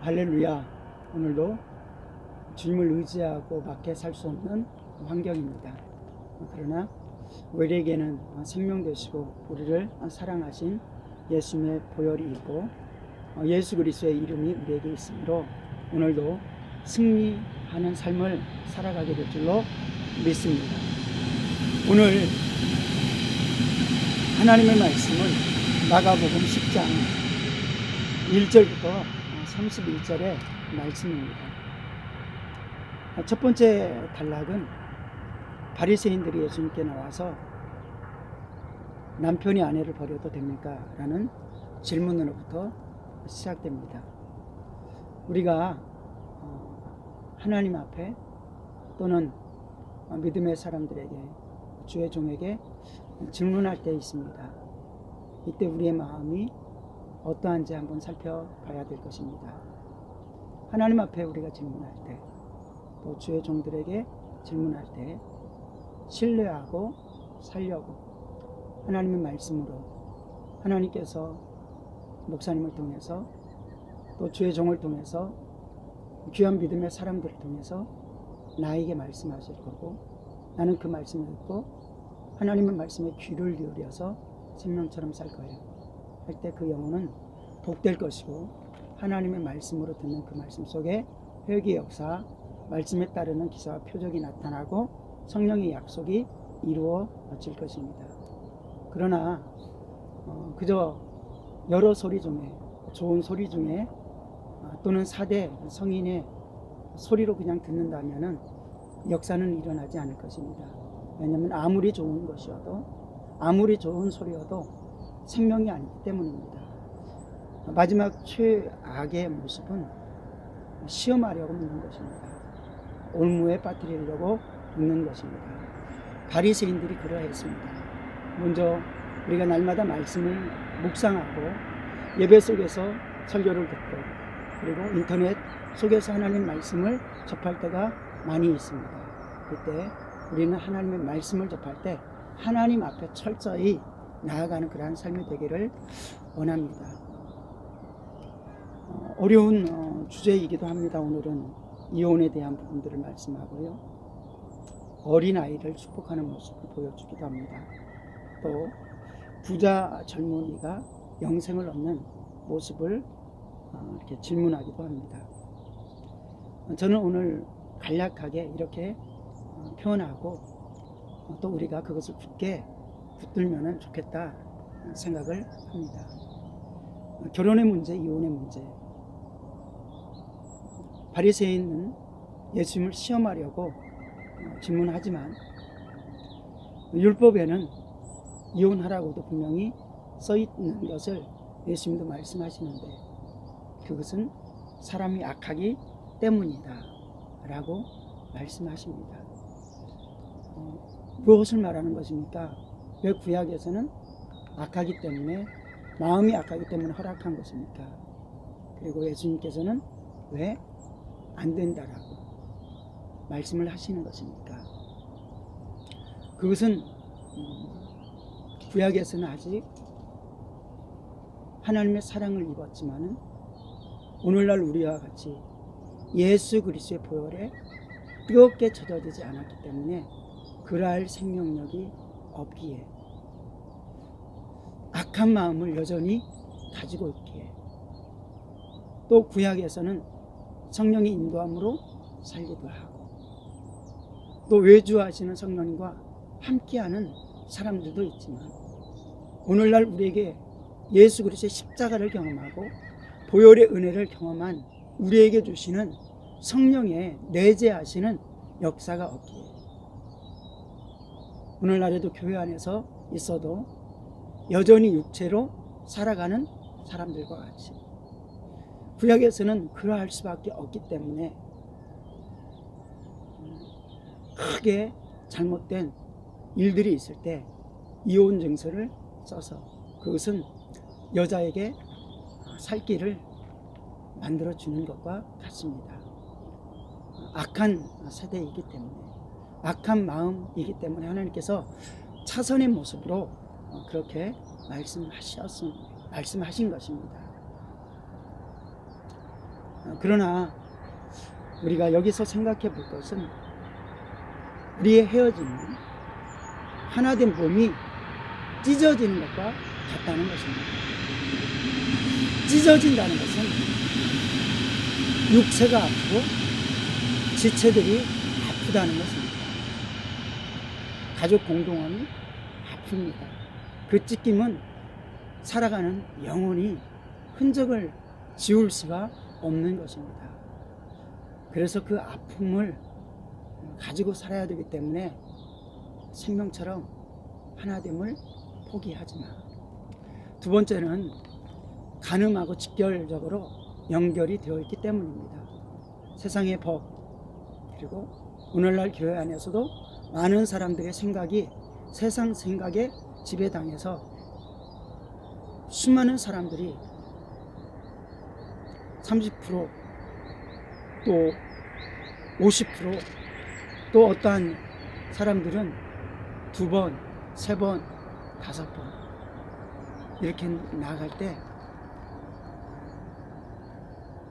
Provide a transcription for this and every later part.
할렐루야. 오늘도 주님을 의지하고 밖에 살 수 없는 환경입니다. 그러나 우리에게는 생명 되시고 우리를 사랑하신 예수님의 보혈이 있고 예수 그리스도의 이름이 우리에게 있으므로 오늘도 승리하는 삶을 살아가게 될 줄로 믿습니다. 오늘 하나님의 말씀은 마가복음 10장 1절부터 31절의 말씀입니다. 첫 번째 단락은 바리새인들이 예수님께 나와서 남편이 아내를 버려도 됩니까? 라는 질문으로부터 시작됩니다. 우리가 하나님 앞에 또는 믿음의 사람들에게 주의 종에게 질문할 때 있습니다. 이때 우리의 마음이 어떠한지 한번 살펴봐야 될 것입니다. 하나님 앞에 우리가 질문할 때, 또 주의 종들에게 질문할 때 신뢰하고 살려고 하나님의 말씀으로 하나님께서 목사님을 통해서 또 주의 종을 통해서 귀한 믿음의 사람들을 통해서 나에게 말씀하실 거고 나는 그 말씀을 듣고 하나님의 말씀에 귀를 기울여서 생명처럼 살 거예요. 할 때 그 영혼은 복될 것이고 하나님의 말씀으로 듣는 그 말씀 속에 회개의 역사, 말씀에 따르는 기사와 표적이 나타나고 성령의 약속이 이루어질 것입니다. 그러나 그저 여러 소리 중에 좋은 소리 중에 또는 4대 성인의 소리로 그냥 듣는다면 역사는 일어나지 않을 것입니다. 왜냐하면 아무리 좋은 것이어도 아무리 좋은 소리여도 생명이 아니기 때문입니다. 마지막 최악의 모습은 시험하려고 묻는 것입니다. 올무에 빠뜨리려고 묻는 것입니다. 바리새인들이 그러했습니다. 먼저 우리가 날마다 말씀을 묵상하고 예배 속에서 설교를 듣고 그리고 인터넷 속에서 하나님의 말씀을 접할 때가 많이 있습니다. 그때 우리는 하나님의 말씀을 접할 때 하나님 앞에 철저히 나아가는 그러한 삶이 되기를 원합니다. 어려운 주제이기도 합니다. 오늘은 이혼에 대한 부분들을 말씀하고요. 어린아이를 축복하는 모습을 보여주기도 합니다. 또 부자 젊은이가 영생을 얻는 모습을 이렇게 질문하기도 합니다. 저는 오늘 간략하게 이렇게 표현하고 또 우리가 그것을 굳게 붙들면 좋겠다 생각을 합니다. 결혼의 문제, 이혼의 문제. 바리새인은 예수님을 시험하려고 질문하지만 율법에는 이혼하라고도 분명히 써 있는 것을 예수님도 말씀하시는데 그것은 사람이 악하기 때문이다 라고 말씀하십니다. 무엇을 말하는 것입니까? 왜 구약에서는 악하기 때문에 마음이 악하기 때문에 허락한 것입니까? 그리고 예수님께서는 왜 안 된다라고 말씀을 하시는 것입니까? 그것은 구약에서는 아직 하나님의 사랑을 입었지만은 오늘날 우리와 같이 예수 그리스도의 보혈에 뜨겁게 젖어지지 않았기 때문에 그러할 생명력이 없기에 악한 마음을 여전히 가지고 있기에 또 구약에서는 성령의 인도함으로 살기도 하고 또 외주하시는 성령님과 함께하는 사람들도 있지만 오늘날 우리에게 예수 그리스도의 십자가를 경험하고 보혈의 은혜를 경험한 우리에게 주시는 성령의 내재하시는 역사가 없기에 오늘날에도 교회 안에서 있어도 여전히 육체로 살아가는 사람들과 같이 구약에서는 그러할 수밖에 없기 때문에 크게 잘못된 일들이 있을 때 이혼 증서를 써서 그것은 여자에게 살 길을 만들어 주는 것과 같습니다. 악한 세대이기 때문에 악한 마음이기 때문에 하나님께서 차선의 모습으로 그렇게 말씀하신 것입니다. 그러나 우리가 여기서 생각해 볼 것은 우리의 헤어짐은 하나된 몸이 찢어지는 것과 같다는 것입니다. 찢어진다는 것은 육체가 아프고 지체들이 아프다는 것입니다. 가족 공동원이 아픕니다. 그 찢김은 살아가는 영혼이 흔적을 지울 수가 없는 것입니다. 그래서 그 아픔을 가지고 살아야 되기 때문에 생명처럼 하나됨을 포기하지 마. 두 번째는 간음하고 직결적으로 연결이 되어 있기 때문입니다. 세상의 법, 그리고 오늘날 교회 안에서도 많은 사람들의 생각이 세상 생각에 지배당해서 수많은 사람들이 30%, 또 50%, 또 어떠한 사람들은 2번, 3번, 5번 이렇게 나아갈 때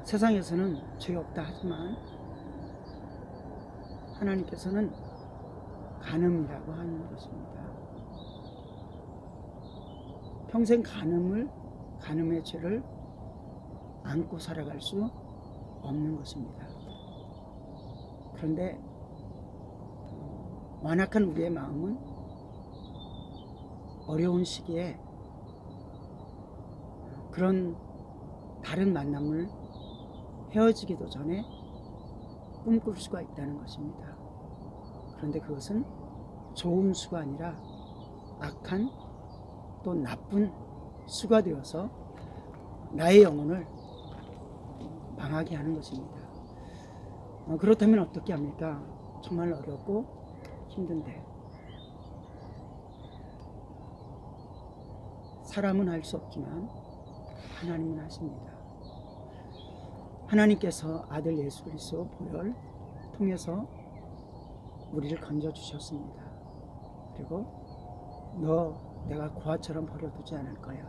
세상에서는 죄 없다 하지만 하나님께서는 간음이라고 하는 것입니다. 평생 간음의 죄를 안고 살아갈 수 없는 것입니다. 그런데 완악한 우리의 마음은 어려운 시기에 그런 다른 만남을 헤어지기도 전에 꿈꿀 수가 있다는 것입니다. 그런데 그것은 좋은 수가 아니라 악한 또 나쁜 수가 되어서 나의 영혼을 망하게 하는 것입니다. 그렇다면 어떻게 합니까? 정말 어렵고 힘든데 사람은 할 수 없지만 하나님은 하십니다. 하나님께서 아들 예수 그리스도 보혈 통해서 우리를 건져주셨습니다. 그리고 내가 고아처럼 버려두지 않을 거야.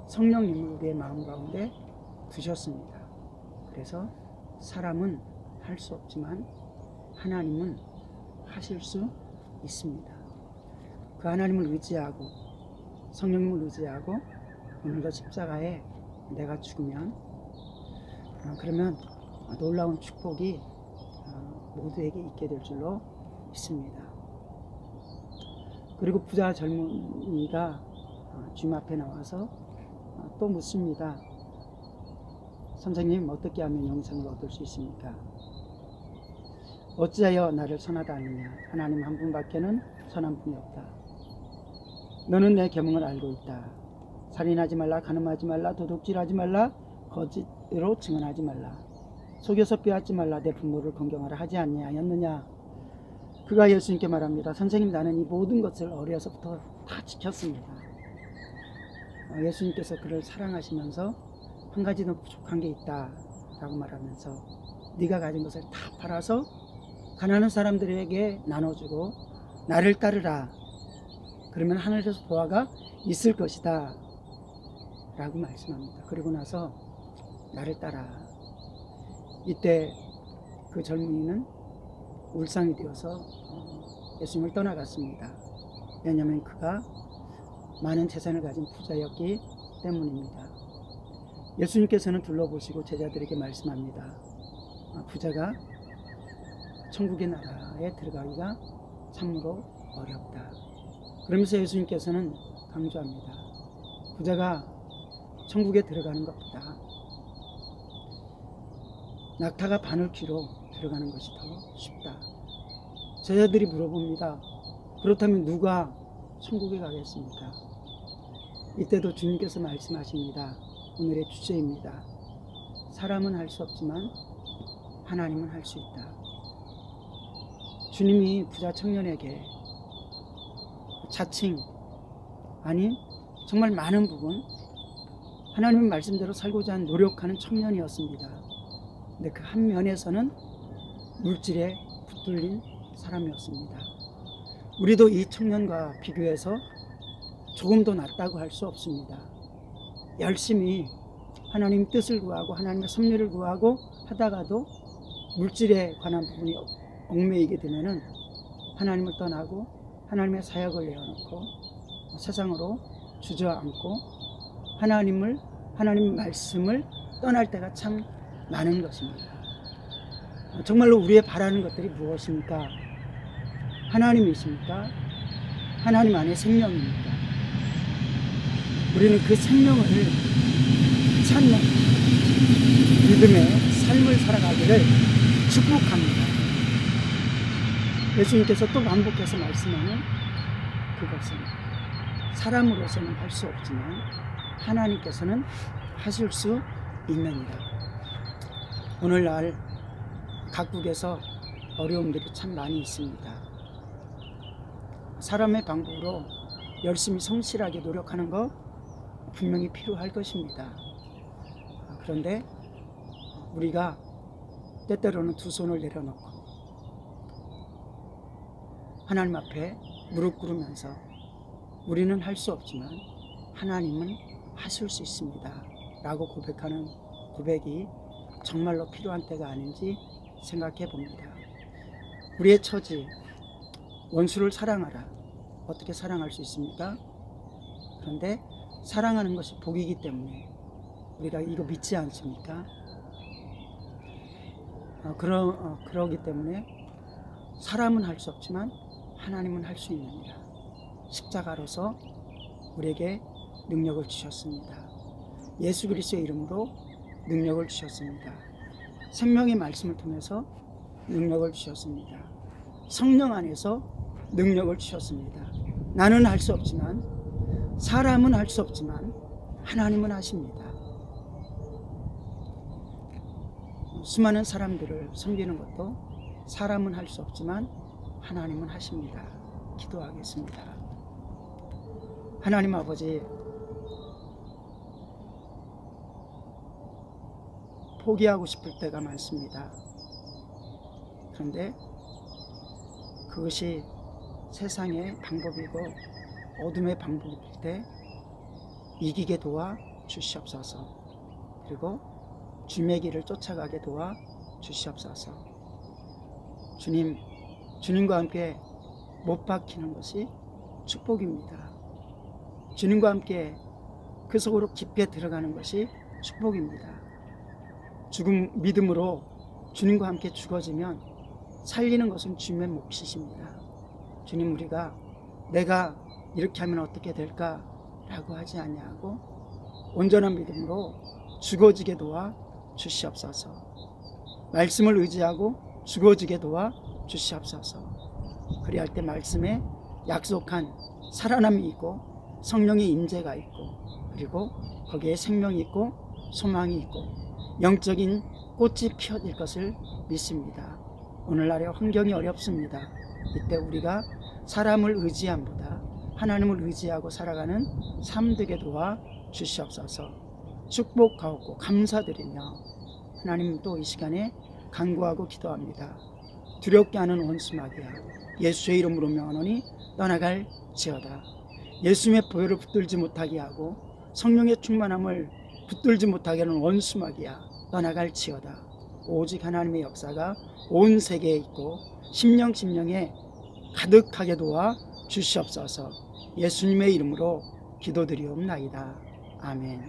성령님을 우리의 마음 가운데 두셨습니다. 그래서 사람은 할 수 없지만 하나님은 하실 수 있습니다. 그 하나님을 의지하고 성령님을 의지하고 오늘도 십자가에 내가 죽으면 그러면 놀라운 축복이 모두에게 있게 될 줄로 믿습니다. 그리고 부자 젊은이가 주님 앞에 나와서 또 묻습니다. 선생님, 어떻게 하면 영생을 얻을 수 있습니까? 어찌하여 나를 선하다 하느냐? 하나님 한 분밖에는 선한 분이 없다. 너는 내 계명을 알고 있다. 살인하지 말라, 간음하지 말라, 도둑질하지 말라, 거짓으로 증언하지 말라, 속여서 빼앗지 말라, 내 부모를 공경하라 하지 아니하였느냐? 그가 예수님께 말합니다. 선생님, 나는 이 모든 것을 어려서부터 다 지켰습니다. 예수님께서 그를 사랑하시면서 한 가지는 부족한 게 있다 라고 말하면서 네가 가진 것을 다 팔아서 가난한 사람들에게 나눠주고 나를 따르라. 그러면 하늘에서 보화가 있을 것이다 라고 말씀합니다. 그리고 나서 나를 따라. 이때 그 젊은이는 울상이 되어서 예수님을 떠나갔습니다. 왜냐하면 그가 많은 재산을 가진 부자였기 때문입니다. 예수님께서는 둘러보시고 제자들에게 말씀합니다. 부자가 천국의 나라에 들어가기가 참으로 어렵다. 그러면서 예수님께서는 강조합니다. 부자가 천국에 들어가는 것보다 낙타가 바늘귀로 들어가는 것이 더 쉽다. 제자들이 물어봅니다. 그렇다면 누가 천국에 가겠습니까? 이때도 주님께서 말씀하십니다. 오늘의 주제입니다. 사람은 할 수 없지만 하나님은 할 수 있다. 주님이 부자 청년에게 자칭, 아니 정말 많은 부분 하나님의 말씀대로 살고자 하는 노력하는 청년이었습니다. 근데 그 한 면에서는 물질에 붙들린 사람이었습니다. 우리도 이 청년과 비교해서 조금 더 낫다고 할 수 없습니다. 열심히 하나님 뜻을 구하고 하나님의 섭리를 구하고 하다가도 물질에 관한 부분이 얽매이게 되면은 하나님을 떠나고 하나님의 사역을 내어놓고 세상으로 주저앉고 하나님 말씀을 떠날 때가 참 많은 것입니다. 정말로 우리의 바라는 것들이 무엇입니까? 하나님이십니까? 하나님 안에 생명입니까? 우리는 그 생명을 찾는 믿음의 삶을 살아가기를 축복합니다. 예수님께서 또 반복해서 말씀하는 그것은 사람으로서는 할 수 없지만 하나님께서는 하실 수 있느니라. 오늘날 각국에서 어려움들이 참 많이 있습니다. 사람의 방법으로 열심히 성실하게 노력하는 거 분명히 필요할 것입니다. 그런데 우리가 때때로는 두 손을 내려놓고 하나님 앞에 무릎 꿇으면서 우리는 할 수 없지만 하나님은 하실 수 있습니다 라고 고백하는 고백이 정말로 필요한 때가 아닌지 생각해 봅니다. 우리의 처지, 원수를 사랑하라. 어떻게 사랑할 수 있습니까? 그런데 사랑하는 것이 복이기 때문에 우리가 이거 믿지 않습니까? 그러기 때문에 사람은 할 수 없지만 하나님은 할 수 있느니라. 십자가로서 우리에게 능력을 주셨습니다. 예수 그리스도의 이름으로 능력을 주셨습니다. 생명의 말씀을 통해서 능력을 주셨습니다. 성령 안에서 능력을 주셨습니다. 나는 할 수 없지만, 사람은 할 수 없지만 하나님은 하십니다. 수많은 사람들을 섬기는 것도 사람은 할 수 없지만 하나님은 하십니다. 기도하겠습니다. 하나님 아버지, 포기하고 싶을 때가 많습니다. 그런데 그것이 세상의 방법이고 어둠의 방법일 때 이기게 도와 주시옵소서. 그리고 주님의 길을 쫓아가게 도와 주시옵소서. 주님과 함께 못 박히는 것이 축복입니다. 주님과 함께 그 속으로 깊게 들어가는 것이 축복입니다. 믿음으로 주님과 함께 죽어지면 살리는 것은 주님의 몫이십니다. 주님, 우리가 내가 이렇게 하면 어떻게 될까? 라고 하지 아니하고 온전한 믿음으로 죽어지게 도와 주시옵소서. 말씀을 의지하고 죽어지게 도와 주시옵소서. 그리할 때 말씀에 약속한 살아남이 있고 성령의 임재가 있고 그리고 거기에 생명이 있고 소망이 있고 영적인 꽃이 피어질 것을 믿습니다. 오늘날의 환경이 어렵습니다. 이때 우리가 사람을 의지함보다 하나님을 의지하고 살아가는 삶 되게 도와 주시옵소서. 축복하옵고 감사드리며 하나님 또 이 시간에 간구하고 기도합니다. 두렵게 하는 원수 마귀야, 예수의 이름으로 명하노니 떠나갈지어다. 예수님의 보혈을 붙들지 못하게 하고 성령의 충만함을 붙들지 못하게 하는 원수 마귀야, 떠나갈지어다. 오직 하나님의 역사가 온 세계에 있고 심령에 가득하게 도와 주시옵소서. 예수님의 이름으로 기도드리옵나이다. 아멘.